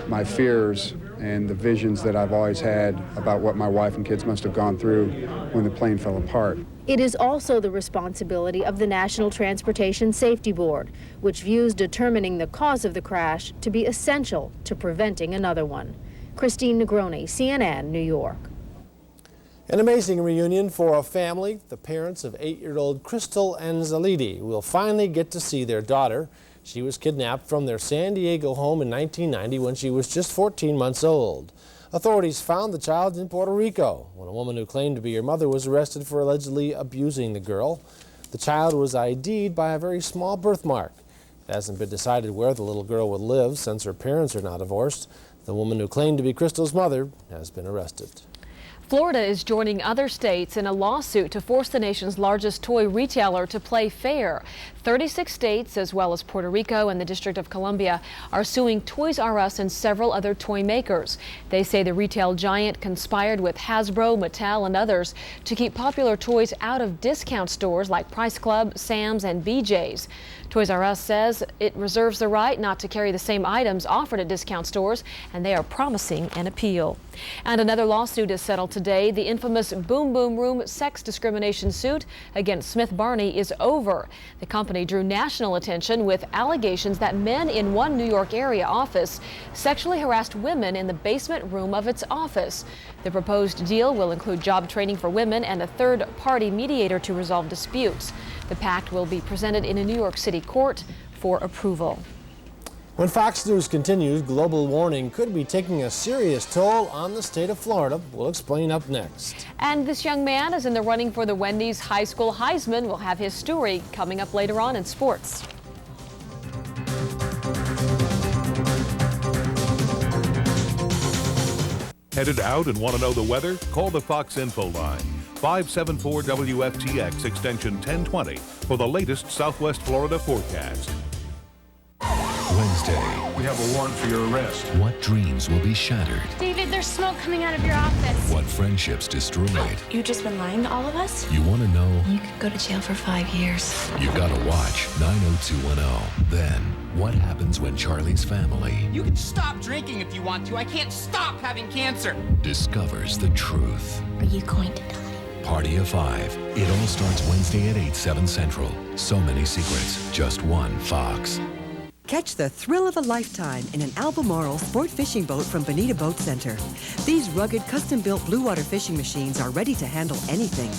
my fears and the visions that I've always had about what my wife and kids must have gone through when the plane fell apart. It is also the responsibility of the National Transportation Safety Board, which views determining the cause of the crash to be essential to preventing another one. Christine Negroni, CNN, New York. An amazing reunion for a family. The parents of 8-year-old Crystal and Zalidi will finally get to see their daughter. She was kidnapped from their San Diego home in 1990 when she was just 14 months old. Authorities found the child in Puerto Rico when a woman who claimed to be her mother was arrested for allegedly abusing the girl. The child was ID'd by a very small birthmark. It hasn't been decided where the little girl would live since her parents are now divorced. The woman who claimed to be Crystal's mother has been arrested. Florida is joining other states in a lawsuit to force the nation's largest toy retailer to play fair. 36 states, as well as Puerto Rico and the District of Columbia, are suing Toys R Us and several other toy makers. They say the retail giant conspired with Hasbro, Mattel, and others to keep popular toys out of discount stores like Price Club, Sam's, and BJ's. Toys R Us says it reserves the right not to carry the same items offered at discount stores, and they are promising an appeal. And another lawsuit is settled today today, the infamous Boom Boom Room sex discrimination suit against Smith Barney is over. The company drew national attention with allegations that men in one New York area office sexually harassed women in the basement room of its office. The proposed deal will include job training for women and a third-party mediator to resolve disputes. The pact will be presented in a New York City court for approval. When Fox News continues, global warming could be taking a serious toll on the state of Florida. We'll explain up next. And this young man is in the running for the Wendy's High School Heisman. We'll have his story coming up later on in sports. Headed out and want to know the weather? Call the Fox Info line, 574 WFTX extension 1020 for the latest Southwest Florida forecast. Wednesday. We have a warrant for your arrest. What dreams will be shattered? David, there's smoke coming out of your office. What friendships destroyed? You just been lying to all of us? You want to know? You could go to jail for 5 years. You gotta watch 90210. Then, what happens when Charlie's family You can stop drinking if you want to. I can't stop having cancer. discovers the truth? Are you going to die? Party of 5. It all starts Wednesday at 8, 7 Central. So many secrets, just one Fox. Catch the thrill of a lifetime in an Albemarle sport fishing boat from Bonita Boat Center. These rugged, custom-built blue water fishing machines are ready to handle anything.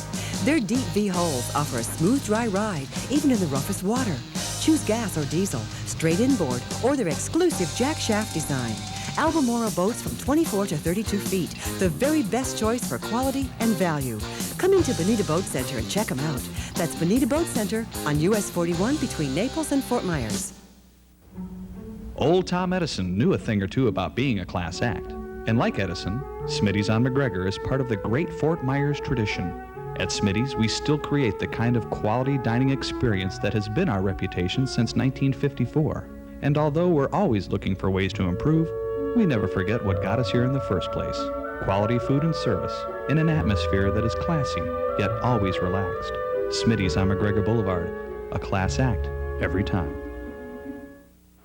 Their deep V hulls offer a smooth, dry ride, even in the roughest water. Choose gas or diesel, straight inboard, or their exclusive jack shaft design. Albemarle boats from 24 to 32 feet, the very best choice for quality and value. Come into Bonita Boat Center and check them out. That's Bonita Boat Center on US 41 between Naples and Fort Myers. Old Tom Edison knew a thing or two about being a class act. And like Edison, Smitty's on McGregor is part of the great Fort Myers tradition. At Smitty's, we still create the kind of quality dining experience that has been our reputation since 1954. And although we're always looking for ways to improve, we never forget what got us here in the first place. Quality food and service in an atmosphere that is classy, yet always relaxed. Smitty's on McGregor Boulevard, a class act every time.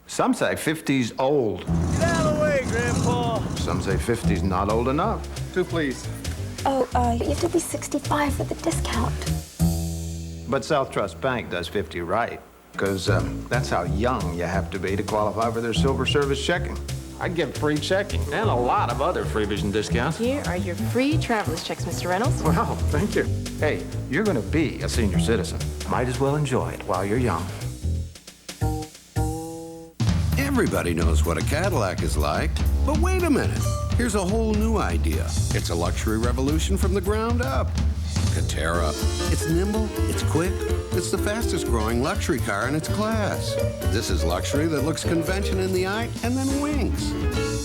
Some say 50's old. Get out of the way, Grandpa. Some say 50's not old enough. 2, please. Oh, you have to be 65 for the discount. But South Trust Bank does 50 right, because that's how young you have to be to qualify for their silver service checking. I get free checking and a lot of other free vision discounts. Here are your free traveler's checks, Mr. Reynolds. Wow, thank you. Hey, you're going to be a senior citizen. Might as well enjoy it while you're young. Everybody knows what a Cadillac is like, but wait a minute. Here's a whole new idea. It's a luxury revolution from the ground up. Catera. It's nimble, it's quick, it's the fastest growing luxury car in its class. This is luxury that looks convention in the eye and then winks.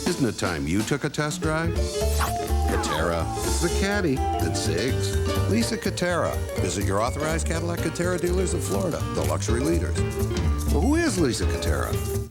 Isn't it time you took a test drive? Catera. It's the Caddy that zigs. Lisa Catera. Visit your authorized Cadillac Catera dealers of Florida, the luxury leaders. Well, who is Lisa Catera?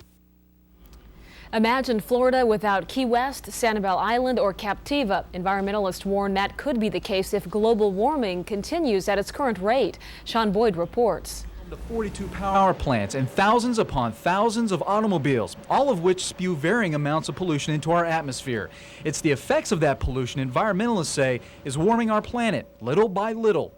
Imagine Florida without Key West, Sanibel Island, or Captiva. Environmentalists warn that could be the case if global warming continues at its current rate. Sean Boyd reports. The 42 power plants and thousands upon thousands of automobiles, all of which spew varying amounts of pollution into our atmosphere. It's the effects of that pollution environmentalists say is warming our planet little by little.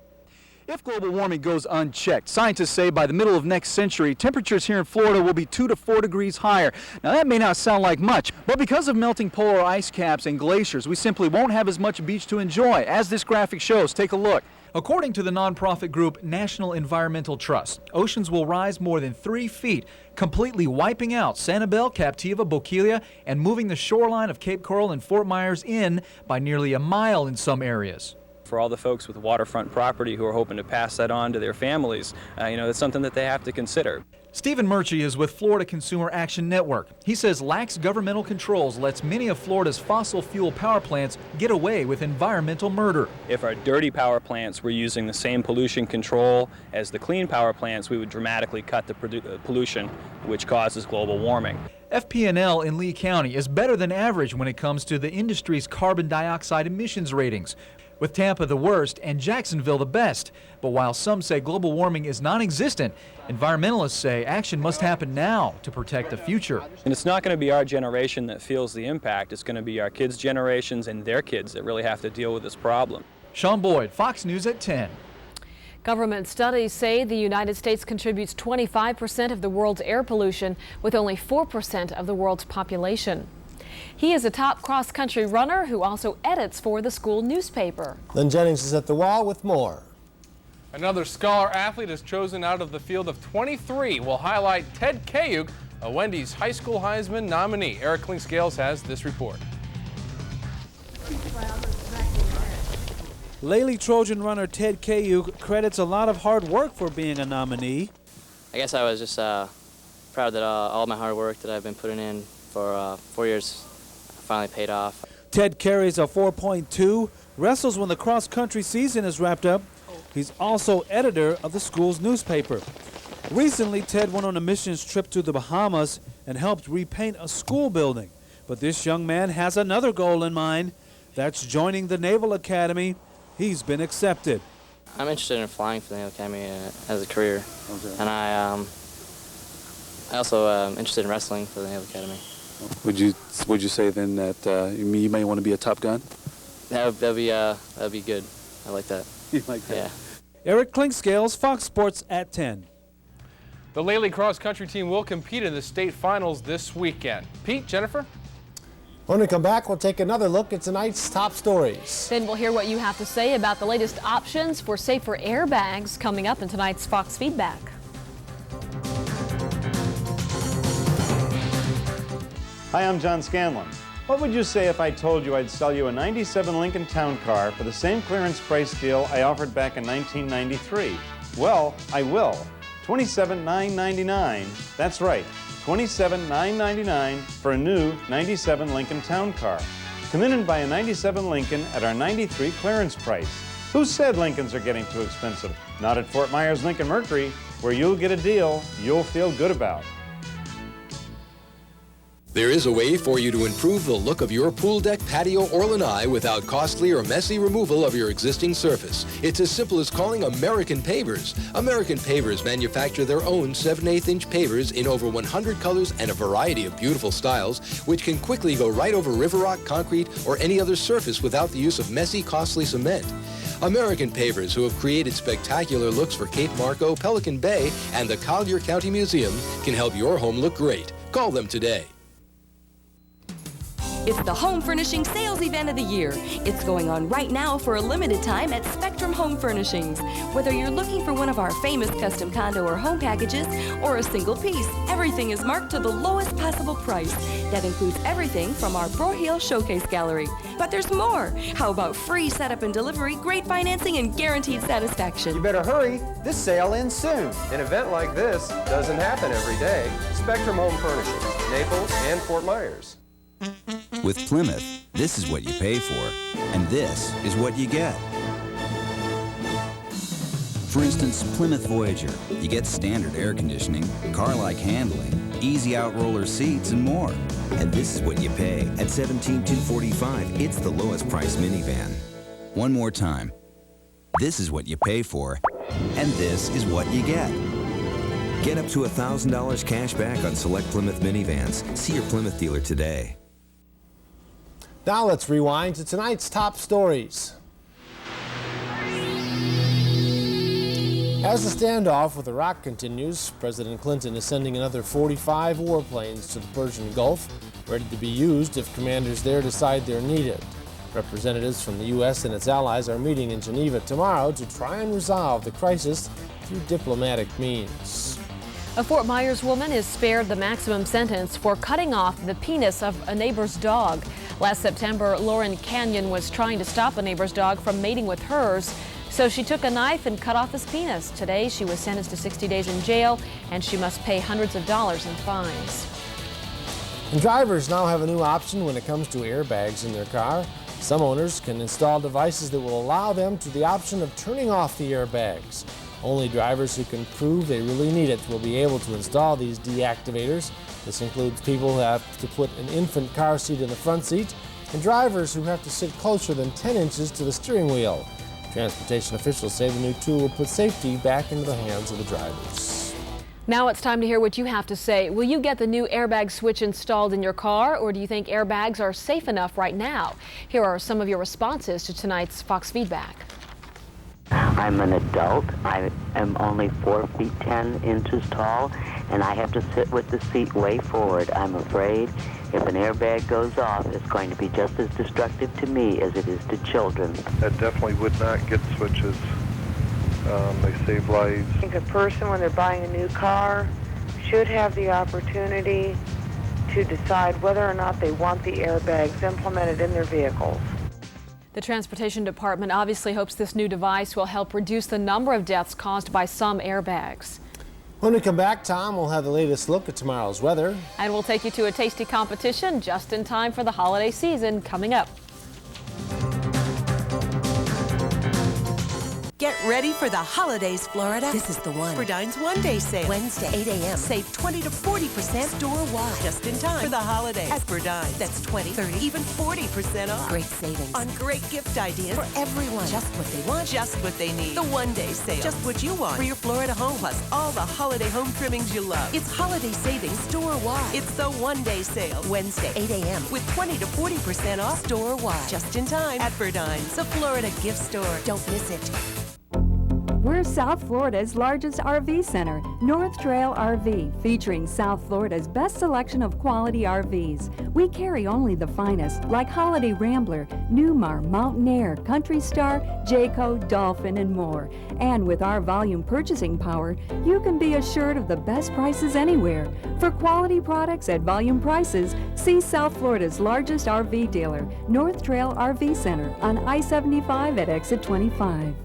If global warming goes unchecked, scientists say by the middle of next century, temperatures here in Florida will be 2 to 4 degrees higher. Now that may not sound like much, but because of melting polar ice caps and glaciers, we simply won't have as much beach to enjoy. As this graphic shows, take a look. According to the nonprofit group National Environmental Trust, oceans will rise more than 3 feet, completely wiping out Sanibel, Captiva, Boquilla, and moving the shoreline of Cape Coral and Fort Myers in by nearly a mile in some areas. For all the folks with waterfront property who are hoping to pass that on to their families, it's something that they have to consider. Stephen Murchie is with Florida Consumer Action Network. He says lax governmental controls lets many of Florida's fossil fuel power plants get away with environmental murder. If our dirty power plants were using the same pollution control as the clean power plants, we would dramatically cut the pollution, which causes global warming. FP&L in Lee County is better than average when it comes to the industry's carbon dioxide emissions ratings. with Tampa the worst and Jacksonville the best. But while some say global warming is non-existent, environmentalists say action must happen now to protect the future. And it's not going to be our generation that feels the impact. It's going to be our kids' generations and their kids that really have to deal with this problem. Sean Boyd, Fox News at 10. Government studies say the United States contributes 25% of the world's air pollution, with only 4% of the world's population. He is a top cross-country runner who also edits for the school newspaper. Lynn Jennings is at the wall with more. Another scholar athlete is chosen out of the field of 23. We'll highlight Ted Kayuk, a Wendy's High School Heisman nominee. Eric Kling-Scales has this report. Lely Trojan runner Ted Kayuk credits a lot of hard work for being a nominee. I guess I was just proud that all my hard work that I've been putting in for 4 years finally paid off. Ted carries a 4.2, wrestles when the cross-country season is wrapped up. He's also editor of the school's newspaper. Recently, Ted went on a missions trip to the Bahamas and helped repaint a school building. But this young man has another goal in mind. That's joining the Naval Academy. He's been accepted. I'm interested in flying for the Naval Academy as a career. Okay. And I also am interested in wrestling for the Naval Academy. Would you say then that you may want to be a Top Gun? That'd be good. I like that. You like that? Yeah. Eric Kling-Scales, Fox Sports at 10. The Lely cross-country team will compete in the state finals this weekend. Pete, Jennifer? When we come back, we'll take another look at tonight's top stories. Then we'll hear what you have to say about the latest options for safer airbags coming up in tonight's Fox Feedback. Hi, I'm John Scanlon. What would you say if I told you I'd sell you a 97 Lincoln Town Car for the same clearance price deal I offered back in 1993? Well, I will. $27,999. That's right. $27,999 for a new 97 Lincoln Town Car. Come in and buy a 97 Lincoln at our 93 clearance price. Who said Lincolns are getting too expensive? Not at Fort Myers Lincoln Mercury, where you'll get a deal you'll feel good about. There is a way for you to improve the look of your pool deck, patio, or lanai without costly or messy removal of your existing surface. It's as simple as calling American Pavers. American Pavers manufacture their own 7/8-inch pavers in over 100 colors and a variety of beautiful styles, which can quickly go right over river rock, concrete, or any other surface without the use of messy, costly cement. American Pavers, who have created spectacular looks for Cape Marco, Pelican Bay, and the Collier County Museum, can help your home look great. Call them today. It's the home furnishing sales event of the year. It's going on right now for a limited time at Spectrum Home Furnishings. Whether you're looking for one of our famous custom condo or home packages or a single piece, everything is marked to the lowest possible price. That includes everything from our Brohill Showcase Gallery. But there's more. How about free setup and delivery, great financing, and guaranteed satisfaction? You better hurry. This sale ends soon. An event like this doesn't happen every day. Spectrum Home Furnishings, Naples and Fort Myers. With Plymouth, this is what you pay for, and this is what you get. For instance, Plymouth Voyager. You get standard air conditioning, car-like handling, easy out-roller seats, and more. And this is what you pay at $17,245. It's the lowest price minivan. One more time. This is what you pay for, and this is what you get. Get up to $1,000 cash back on select Plymouth minivans. See your Plymouth dealer today. Now let's rewind to tonight's top stories. As the standoff with Iraq continues, President Clinton is sending another 45 warplanes to the Persian Gulf, ready to be used if commanders there decide they're needed. Representatives from the U.S. and its allies are meeting in Geneva tomorrow to try and resolve the crisis through diplomatic means. A Fort Myers woman is spared the maximum sentence for cutting off the penis of a neighbor's dog. Last September, Lauren Canyon was trying to stop a neighbor's dog from mating with hers, so she took a knife and cut off his penis. Today, she was sentenced to 60 days in jail, and she must pay hundreds of dollars in fines. And drivers now have a new option when it comes to airbags in their car. Some owners can install devices that will allow them to the option of turning off the airbags. Only drivers who can prove they really need it will be able to install these deactivators. This includes people who have to put an infant car seat in the front seat, and drivers who have to sit closer than 10 inches to the steering wheel. Transportation officials say the new tool will put safety back into the hands of the drivers. Now it's time to hear what you have to say. Will you get the new airbag switch installed in your car, or do you think airbags are safe enough right now? Here are some of your responses to tonight's Fox Feedback. I'm an adult. I am only 4 feet 10 inches tall, and I have to sit with the seat way forward. I'm afraid if an airbag goes off, it's going to be just as destructive to me as it is to children. I definitely would not get switches. They save lives. I think a person, when they're buying a new car, should have the opportunity to decide whether or not they want the airbags implemented in their vehicles. The Transportation Department obviously hopes this new device will help reduce the number of deaths caused by some airbags. When we come back, Tom will have the latest look at tomorrow's weather. And we'll take you to a tasty competition just in time for the holiday season coming up. Get ready for the holidays, Florida. This is the one. Verdine's one-day sale. Wednesday, 8 a.m. Save 20 to 40% store-wide. Just in time for the holidays. At Verdine. That's 20, 30, even 40% off. Great savings on great gift ideas for everyone. Just what they want, just what they need. The one-day sale. Just what you want for your Florida home. Plus all the holiday home trimmings you love. It's holiday savings store-wide. It's the one-day sale. Wednesday, 8 a.m. with 20 to 40% off store-wide. Just in time at Verdine's, the Florida gift store. Don't miss it. We're South Florida's largest RV center, North Trail RV, featuring South Florida's best selection of quality RVs. We carry only the finest, like Holiday Rambler, Newmar, Mountain Air, Country Star, Jayco, Dolphin, and more. And with our volume purchasing power, you can be assured of the best prices anywhere. For quality products at volume prices, see South Florida's largest RV dealer, North Trail RV Center, on I-75 at exit 25.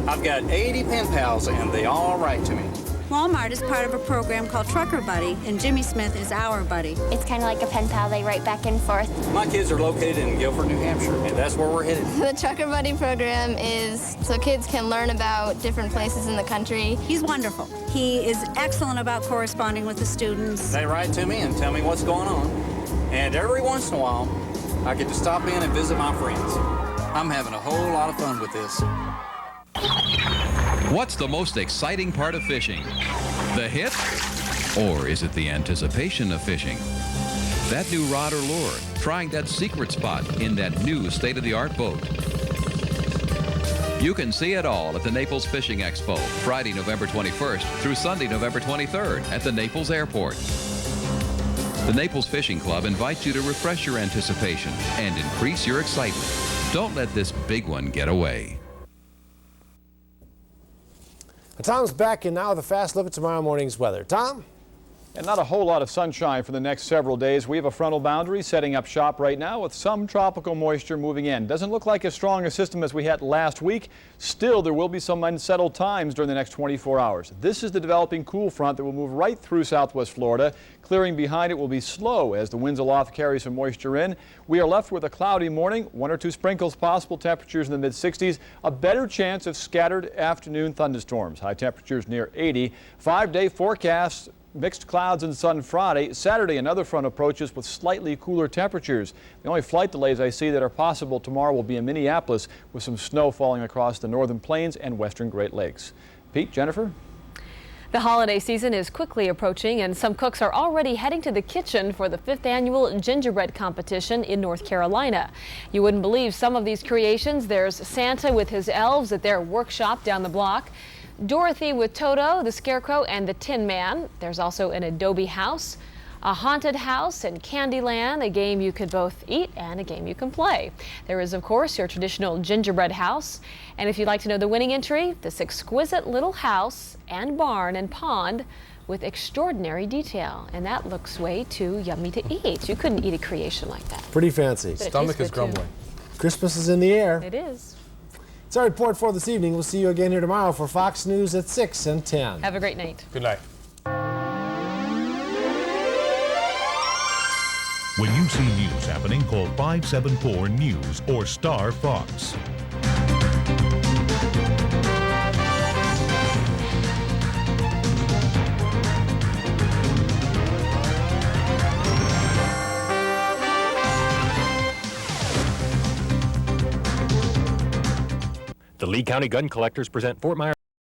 I've got 80 pen pals, and they all write to me. Walmart is part of a program called Trucker Buddy, and Jimmy Smith is our buddy. It's kind of like a pen pal. They write back and forth. My kids are located in Guilford, New Hampshire, and that's where we're headed. The Trucker Buddy program is so kids can learn about different places in the country. He's wonderful. He is excellent about corresponding with the students. They write to me and tell me what's going on, and every once in a while, I get to stop in and visit my friends. I'm having a whole lot of fun with this. What's the most exciting part of fishing? The hit? Or is it the anticipation of fishing? That new rod or lure, trying that secret spot in that new state-of-the-art boat. You can see it all at the Naples Fishing Expo, Friday, November 21st through Sunday, November 23rd at the Naples Airport. The Naples Fishing Club invites you to refresh your anticipation and increase your excitement. Don't let this big one get away. Tom's back, and now with a fast look at tomorrow morning's weather. Tom? And not a whole lot of sunshine for the next several days. We have a frontal boundary setting up shop right now with some tropical moisture moving in. Doesn't look like as strong a system as we had last week. Still, there will be some unsettled times during the next 24 hours. This is the developing cool front that will move right through southwest Florida. Clearing behind it will be slow as the winds aloft carry some moisture in. We are left with a cloudy morning, 1 or 2 sprinkles possible, temperatures in the mid-60s, a better chance of scattered afternoon thunderstorms. High temperatures near 80. 5-day forecast. Mixed clouds and sun Friday. Saturday, another front approaches with slightly cooler temperatures. The only flight delays I see that are possible tomorrow will be in Minneapolis with some snow falling across the northern plains and western Great Lakes. Pete, Jennifer? The holiday season is quickly approaching, and some cooks are already heading to the kitchen for the 5th annual gingerbread competition in North Carolina. You wouldn't believe some of these creations. There's Santa with his elves at their workshop down the block. Dorothy with Toto, the Scarecrow, and the Tin Man. There's also an adobe house, a haunted house, and Candyland, a game you could both eat and a game you can play. There is, of course, your traditional gingerbread house. And if you'd like to know the winning entry, this exquisite little house and barn and pond with extraordinary detail. And that looks way too yummy to eat. You couldn't eat a creation like that. Pretty fancy. Stomach is grumbling. Christmas is in the air. It is. It's our report for this evening. We'll see you again here tomorrow for Fox News at 6 and 10. Have a great night. Good night. When you see news happening, call 574 News or Star Fox. The Lee County Gun Collectors present Fort Myers.